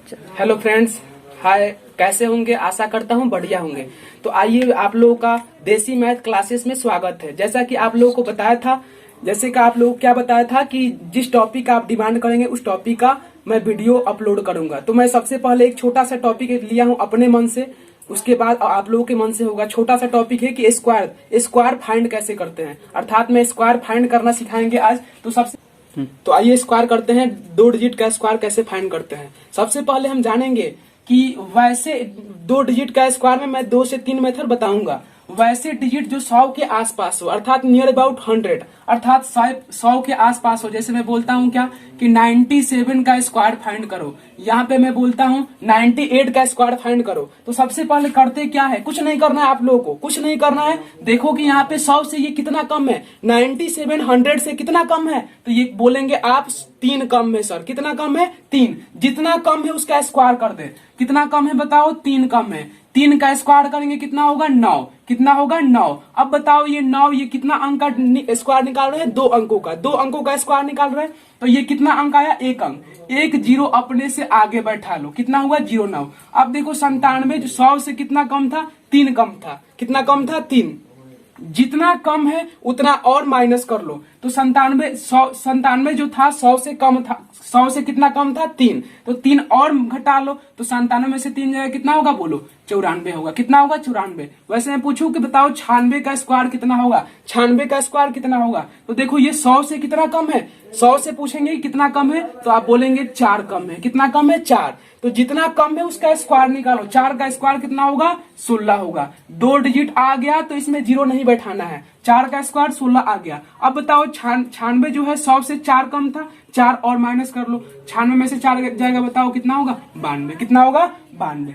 Hello friends, हाय। कैसे होंगे? आशा करता हूँ बढ़िया होंगे। तो आइए, आप लोगों का देसी मैथ क्लासेस में स्वागत है। जैसा कि आप लोगों को बताया था, जैसे कि आप लोगों को क्या बताया था कि जिस टॉपिक का आप डिमांड करेंगे उस टॉपिक का मैं वीडियो अपलोड करूंगा। तो मैं सबसे पहले एक छोटा सा टॉपिक लिया हूँ अपने मन से, उसके बाद आप लोगों के मन से होगा। छोटा सा टॉपिक है कि स्क्वायर फाइंड कैसे करते हैं, अर्थात मैं स्क्वायर फाइंड करना सिखाएंगे आज। तो आइए स्क्वायर करते हैं। 2 डिजिट का स्क्वायर कैसे फाइंड करते हैं। सबसे पहले हम जानेंगे कि वैसे 2 डिजिट का स्क्वायर में मैं 2 से 3 मेथड बताऊंगा। वैसे डिजिट जो 100 के आसपास हो, अर्थात नियर अबाउट 100, अर्थात 100 के आसपास हो। जैसे मैं बोलता हूं क्या कि 97 का स्क्वायर फाइंड करो, यहाँ पे मैं बोलता हूं 98 का स्क्वायर फाइंड करो। तो सबसे पहले करते क्या है, कुछ नहीं करना है आप लोगों को, कुछ नहीं करना है। देखो कि यहाँ पे 100 से ये कितना कम है, 97 100 से कितना कम है। तो ये बोलेंगे आप 3 कम है सर। कितना कम है? 3। जितना कम है उसका स्क्वायर कर दे। कितना कम है बताओ? 3 कम है। 3 का स्क्वायर करेंगे कितना होगा? 9। कितना होगा? 9। अब बताओ ये 9, ये कितना अंक का स्क्वायर निकाल रहे हैं? 2 अंकों का। 2 अंकों का स्क्वायर निकाल रहे हैं, तो ये कितना अंक आया? 1 अंक। 1 जीरो अपने से आगे बैठा लो। कितना हुआ? 09। अब देखो 97 जो 100 से कितना कम था? 3 कम था। कितना कम था? 3। जितना कम है उतना और माइनस कर लो। तो 97 जो था 100 से कम था। 100 से कितना कम था? 3। तो 3 और घटा लो। तो 97 में से 3 जाएगा, कितना होगा बोलो? 94 होगा। कितना होगा? 94। वैसे मैं पूछूं कि बताओ 96 का स्क्वायर कितना होगा? 96 का स्क्वायर कितना होगा? तो देखो ये 100 से कितना कम है। 100 से पूछेंगे कितना कम है, तो आप बोलेंगे 4 कम है। कितना कम है? 4। तो जितना कम है उसका स्क्वायर निकालो। 4 का स्क्वायर कितना होगा? 16 होगा। 2 डिजिट आ गया तो इसमें 0 नहीं बैठाना है। 4 का स्क्वायर 16 आ गया। अब बताओ 96 जो है 100 से 4 कम था। 4 और माइनस कर लो। 96 में से 4 जाएगा, बताओ कितना होगा? 92। कितना होगा? 92।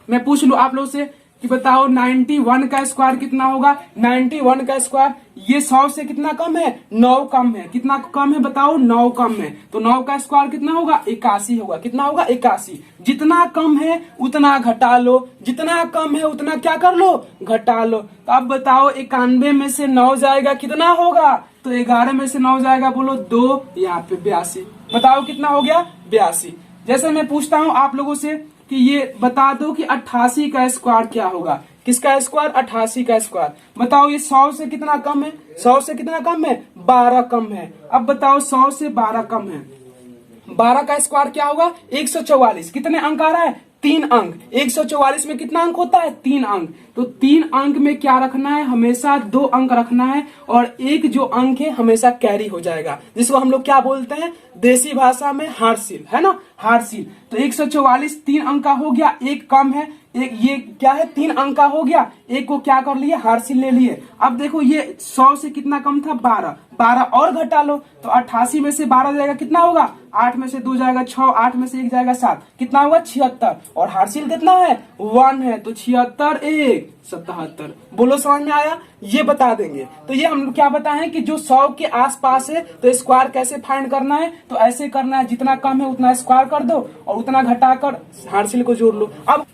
मैं पूछ लू आप लोग से कि बताओ 91 का स्क्वायर कितना होगा? 91 का स्क्वायर ये 100 से कितना कम है? 9 कम है। कितना कम है बताओ? 9 कम है। तो 9 का स्क्वायर कितना होगा? 81 होगा। कितना होगा? 81। जितना कम है उतना घटा लो। जितना कम है उतना क्या कर लो? घटा लो। तो अब बताओ 91 में से 9 जाएगा, कितना होगा? तो 11 में से 9 जाएगा, बोलो 2, यहाँ पे 82। बताओ कितना हो गया? 82। जैसे मैं पूछता हूँ आप लोगों से कि ये बता दो कि 88 का स्क्वायर क्या होगा। किसका स्क्वायर? 88 का स्क्वायर। बताओ ये 100 से कितना कम है? 100 से कितना कम है? 12 कम है। अब बताओ 100 से 12 कम है। 12 का स्क्वायर क्या होगा? 144। कितने अंक आ रहा है? 3 अंक। 144 में कितना अंक होता है? 3 अंक। तो 3 अंक में क्या रखना है? हमेशा 2 अंक रखना है, और एक जो अंक है हमेशा कैरी हो जाएगा, जिसको हम लोग क्या बोलते हैं देसी भाषा में? हार्सिल, है ना? हार्सिल। तो 144 3 अंक का हो गया, एक कम है। एक ये क्या है? 3 अंक का हो गया, एक को क्या कर लिए? हार्सिल ले लिए। अब देखो ये 100 से कितना कम था? 12। 12 और घटा लो। तो 88 में से 12 जाएगा, कितना होगा? 8 में से 2 जाएगा 6, 8 में से 1 जाएगा 7। कितना होगा? 76। और हार्सिल कितना है? 1 है। तो 76 1 77। बोलो समझ में आया? ये बता देंगे। तो ये हम क्या बताएं कि जो 100 के आसपास है तो स्क्वायर कैसे फाइंड करना है? तो ऐसे करना है, जितना कम है उतना स्क्वायर कर दो और उतना घटाकर हार्सिल को जोड़ लो। अब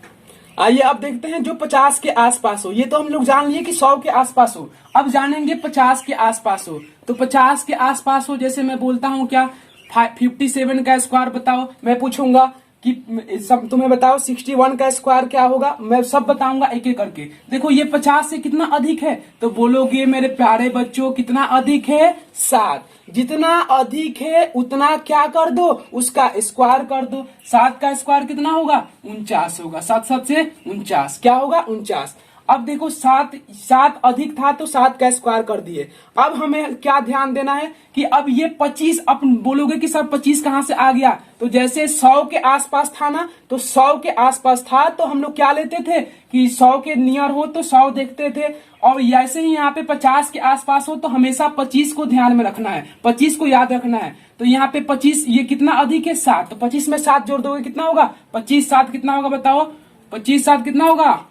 आइए अब देखते हैं जो 50 के आसपास हो। ये तो हम लोग जान लिए कि 100 के आसपास हो। अब जानेंगे 50 के आसपास हो। तो 50 के आसपास हो, जैसे मैं बोलता हूँ क्या 57 का स्क्वायर बताओ। मैं पूछूंगा कि सब तुम्हें बताओ 61 का स्क्वायर क्या होगा। मैं सब बताऊंगा एक एक करके। देखो ये 50 से कितना अधिक है, तो बोलोगे मेरे प्यारे बच्चों कितना अधिक है? 7। जितना अधिक है उतना क्या कर दो? उसका स्क्वायर कर दो। 7 का स्क्वायर कितना होगा? 49 होगा। 7 7 से 49 क्या होगा? 49। अब देखो 7 अधिक था तो 7 का स्क्वायर कर दिए। अब हमें क्या ध्यान देना है कि अब ये 25, अब बोलोगे कि सर 25 कहां से आ गया? तो जैसे 100 के आसपास था ना, तो 100 के आसपास था तो हम लोग क्या लेते थे कि 100 के नियर हो तो 100 देखते थे। और ऐसे ही यहाँ पे 50 के आसपास हो तो हमेशा 25 को ध्यान में रखना है, 25 को याद रखना है। तो यहाँ पे 25 ये कितना अधिक है? 7। तो 25 में 7 जोड़ दोगे, कितना होगा? 25 7 कितना होगा बताओ? 25 7 कितना होगा?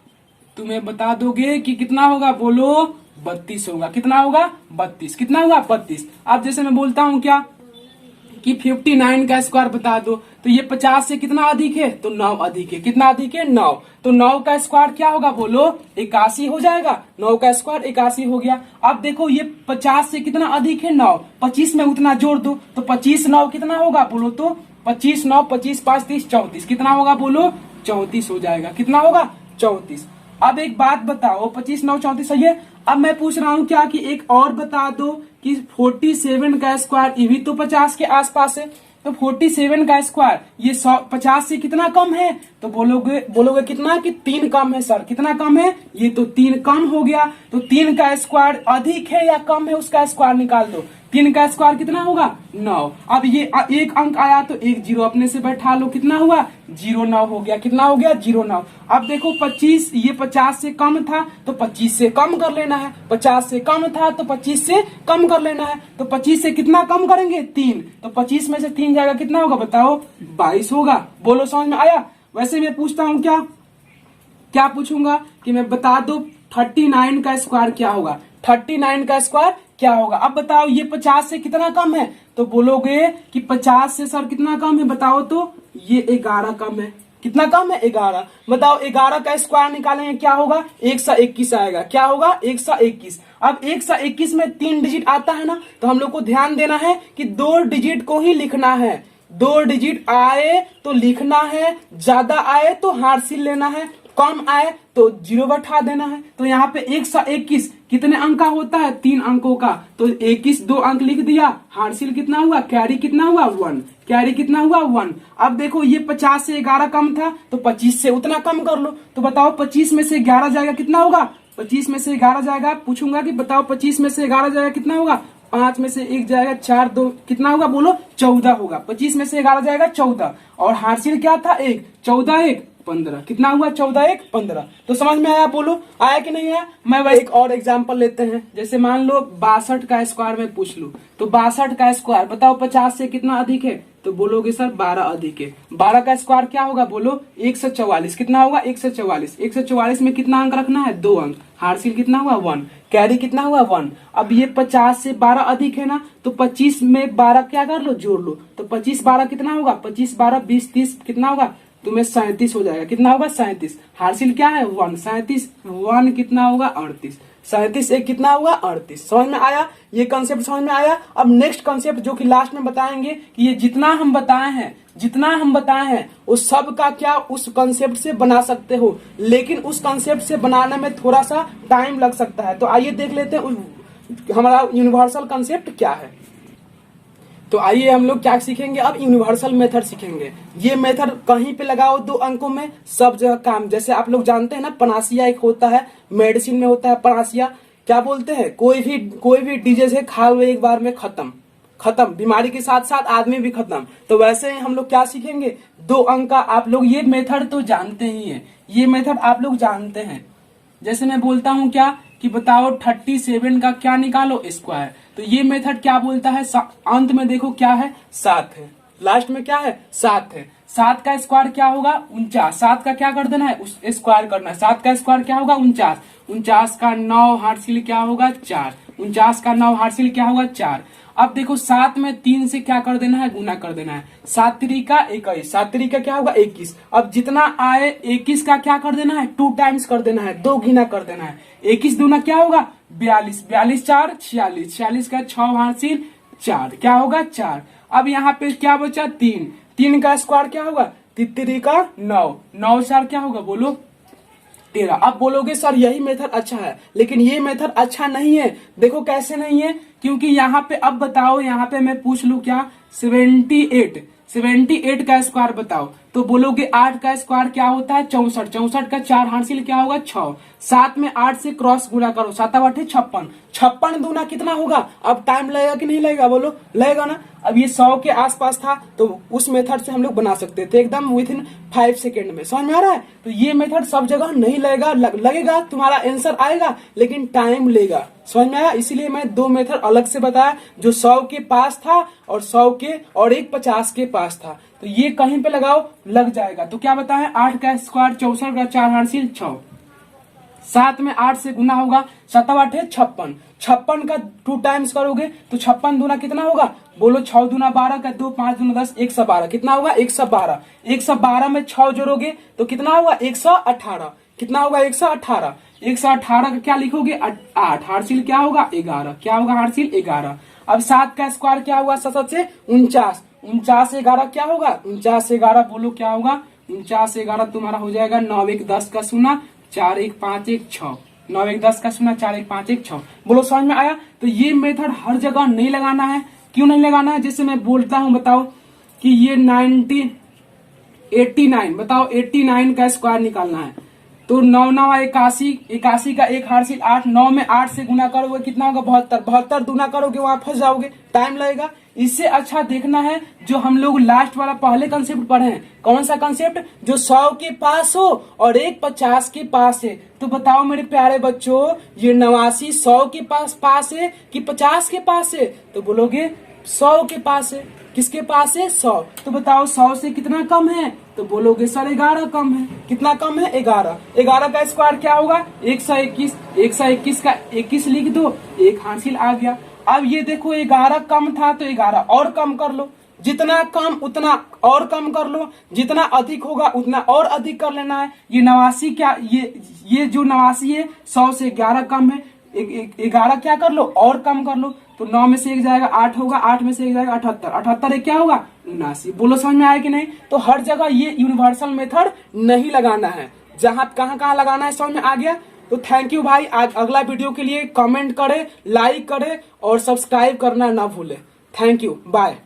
तुम्हें बता दोगे कि कितना होगा, बोलो 32 होगा। कितना होगा? 32। कितना होगा? 32। अब जैसे मैं बोलता हूँ क्या कि 59 का स्क्वायर बता दो, तो ये 50 से कितना अधिक है? तो 9 अधिक है। कितना अधिक है? 9। तो 9 का स्क्वायर क्या होगा बोलो? 81 हो जाएगा। 9 का स्क्वायर 81 हो गया। अब देखो ये 50 से कितना अधिक है? 9। 25 में उतना जोड़ दो, तो 25 9 कितना होगा बोलो तो 25 9 25 5 30 34 कितना होगा बोलो 34 हो जाएगा। कितना होगा 34। अब एक बात बताओ 25 9 34 सही है। अब मैं पूछ रहा हूं क्या कि एक और बता दो कि 47 का स्क्वायर ये भी तो 50 के आसपास है, तो 47 का स्क्वायर ये 50 से कितना कम है, तो बोलोगे कितना कि 3 कम है सर। कितना कम है, ये तो 3 कम हो गया। तो 3 का स्क्वायर अधिक है या कम है उसका स्क्वायर निकाल दो। 3 का स्क्वायर कितना होगा 9। अब ये एक अंक आया तो एक जीरो अपने से बैठा लो, कितना हुआ 09 हो गया। कितना हो गया 09। अब देखो 25 ये 50 से कम था तो 25 से कम कर लेना है, 50 से कम था तो 25 से कम कर लेना है। तो 25 से कितना कम करेंगे 3, तो 25 में से 3 जाएगा कितना होगा बताओ 22 होगा। बोलो समझ में आया। वैसे मैं पूछता हूँ क्या पूछूंगा कि मैं बता दो 39 का स्क्वायर क्या होगा। 39 का स्क्वायर क्या होगा। अब बताओ ये 50 से कितना कम है, तो बोलोगे कि 50 से सर कितना कम है बताओ, तो ये 11 कम है। कितना कम है 11। बताओ 11 का स्क्वायर निकालेंगे क्या होगा 121 आएगा। क्या होगा 121। अब 121 में 3 डिजिट आता है ना, तो हम लोग को ध्यान देना है कि 2 डिजिट को ही लिखना है। 2 डिजिट आए तो लिखना है, ज्यादा आए तो हार्सिल लेना है, कम आए तो 0 बैठा देना है। तो यहाँ पे 121 कितने अंक का होता है 3 अंकों का, तो 21 2 अंक लिख दिया। हार्सिल कितना हुआ, कैरी कितना हुआ 1, कैरी कितना हुआ 1। अब देखो ये 50 से 11 कम था तो 25 से उतना कम कर लो। तो बताओ 25 में से 11 जाएगा कितना होगा, 25 में से 11 जाएगा। पूछूंगा कि बताओ 25 में से 11 जाएगा कितना होगा, 5 में से 1 जाएगा 4 2 कितना होगा बोलो 14 होगा। 25 में से 11 जाएगा 14 और हार्सिल क्या था 1, 14 1 15 कितना हुआ 14 1 15। तो समझ में आया, बोलो आया कि नहीं आया। मैं वह एक और एग्जांपल लेते हैं। जैसे मान लो 62 का स्क्वायर में पूछ लूं, तो 62 का स्क्वायर बताओ 50 से कितना अधिक है, तो बोलोगे सर 12 अधिक है। 12 का स्क्वायर क्या होगा बोलो 144। कितना होगा 144। 144 में कितना अंक रखना है 2 अंक। हार्सिल कितना हुआ 1, कैरी कितना हुआ 1। अब ये 50 से 12 अधिक है ना, तो 25 में 12 क्या कर लो जोड़ लो, तो 25 12 कितना होगा 25 12 20 30 कितना होगा तुम्हें 37 हो जाएगा। कितना होगा 37। हार्सिल क्या है 1, 37 1 कितना होगा 38। 37 एक कितना होगा 38। समझ में आया, ये कंसेप्ट समझ में आया। अब नेक्स्ट कंसेप्ट जो कि लास्ट में बताएंगे कि ये जितना हम बताए हैं उस सब का क्या उस कंसेप्ट से बना सकते हो, लेकिन उस कंसेप्ट से बनाने में थोड़ा सा टाइम लग सकता है। तो आइए देख लेते हैं हमारा यूनिवर्सल कंसेप्ट क्या है। तो आइए हम लोग क्या सीखेंगे, अब यूनिवर्सल मेथड सीखेंगे। ये मेथड कहीं पे लगाओ 2 अंकों में सब जगह काम। जैसे आप लोग जानते हैं ना पनासिया एक होता है, मेडिसिन में होता है पनासिया, क्या बोलते हैं कोई भी डिजीज है खा लो एक बार में खत्म, बीमारी के साथ साथ आदमी भी खत्म। तो वैसे ही हम लोग क्या सीखेंगे 2 अंक का। आप लोग ये मेथड तो जानते ही है, ये मेथड आप लोग जानते हैं। जैसे मैं बोलता हूँ क्या कि बताओ 37 का क्या निकालो स्क्वायर, तो ये मेथड क्या बोलता है अंत में देखो क्या है 7 है, लास्ट में क्या है 7 है। 7 का स्क्वायर क्या होगा 49। 7 का क्या कर देना है उस स्क्वायर करना है। 7 का स्क्वायर क्या होगा 49। 49 का 9 हार्सिल क्या होगा 4। 49 का 9 हार्सिल क्या होगा 4। अब देखो 7 में 3 से क्या कर देना है गुना कर देना है। 7 3 21, 7 3 क्या होगा 21। अब जितना आए 21 का क्या कर देना है 2 टाइम्स कर देना है, 2 गुना कर देना है। 21 दूना क्या होगा 42, 42 4 46, 46 का 6 हासिल 4 क्या होगा 4। अब यहाँ पे क्या बचा 3, 3 का स्क्वायर क्या होगा 3 का 9, 9 4 क्या होगा बोलो 13। अब बोलोगे सर यही मेथड अच्छा है, लेकिन ये मेथड अच्छा नहीं है। देखो कैसे नहीं है, क्योंकि यहाँ पे अब बताओ, यहाँ पे मैं पूछ लूं क्या 78 का स्क्वायर बताओ, तो बोलोगे 8 का स्क्वायर क्या होता है 64। 64 का 4 हासिल क्या होगा 6। 7 में 8 से क्रॉस गुणा करो, 7 8 56, 56 दूना कितना होगा। अब टाइम लगेगा कि नहीं लगेगा बोलो, लगेगा ना। अब ये 100 के आसपास था तो उस मेथड से हम लोग बना सकते थे एकदम विद इन 5 सेकेंड में। समझ में आ रहा है। तो ये मेथड सब जगह नहीं लगेगा, लगेगा तुम्हारा आंसर आएगा लेकिन टाइम लेगा। समझ में आया, इसीलिए मैं 2 मेथड अलग से बताया, जो 100 के पास था और 100 के और एक 50 के पास था। तो ये कहीं पे लगाओ लग जाएगा। तो क्या बताएं 8 का स्क्वायर 64 का 4 हासिल 6। 7 में 8 से गुना होगा, 7 8 56, 56 का 2 टाइम्स करोगे तो 56 दूना कितना होगा बोलो 6 दूना 12 का 2 5 दूना 10 112 कितना होगा 112। 112 में 6 जोड़ोगे तो कितना होगा 118। कितना होगा 118। 118 का क्या लिखोगे 8 हासिल क्या होगा 11। क्या होगा हासिल 11। अब 7 का स्क्वायर क्या होगा 7 से 49। 49 से 11 क्या होगा? 49 से 11 बोलो क्या होगा? 49 से 11 तुम्हारा हो जाएगा 9 1 10 का शून्य 4 1 5 1 6। 9 1 10 का शून्य 4 1 5 1 6। बोलो समझ में आया? तो ये मेथड हर जगह नहीं लगाना है। क्यों नहीं लगाना है? जैसे मैं बोलता हूं, बताओ कि ये 89, बताओ 89 का स्क्वायर निकालना है तो 9 9 81, 81 का एक हार्सिल 8, 9 में 8 से गुना करोगे कितना होगा? 72, 72 गुना करोगे वहां फंस जाओगे, टाइम लगेगा। इससे अच्छा देखना है जो हम लोग लास्ट वाला पहले कंसेप्ट पढ़े हैं। कौन सा कंसेप्ट? जो 100 के पास हो और एक 50 के पास है। तो बताओ मेरे प्यारे बच्चों, ये 89 100 के पास है कि 50 के पास है? तो बोलोगे 100 के पास है। किसके पास है? 100। तो बताओ 100 से कितना कम है? तो बोलोगे सर 11 कम है। कितना कम है? 11। 11 का स्क्वायर क्या होगा? 121। 121 का 21 लिख दो, एक हासिल आ गया। अब ये देखो 11 कम था तो 11 और कम कर लो, जितना कम उतना और कम कर लो, जितना अधिक होगा उतना और अधिक कर लेना है। ये 89 क्या, ये जो 89 है 100 से 11 कम है, 11 क्या कर लो और कम कर लो। तो 9 में से 1 जाएगा 8 होगा, 8 में से 1 जाएगा 78, 78 एक क्या होगा? 79। बोलो समझ में आया कि नहीं? तो हर जगह ये यूनिवर्सल मेथड नहीं लगाना है, जहां कहां लगाना है समझ में आ गया? तो थैंक यू भाई। आज अगला वीडियो के लिए कमेंट करे, लाइक करे और सब्सक्राइब करना ना भूले। Thank you, bye.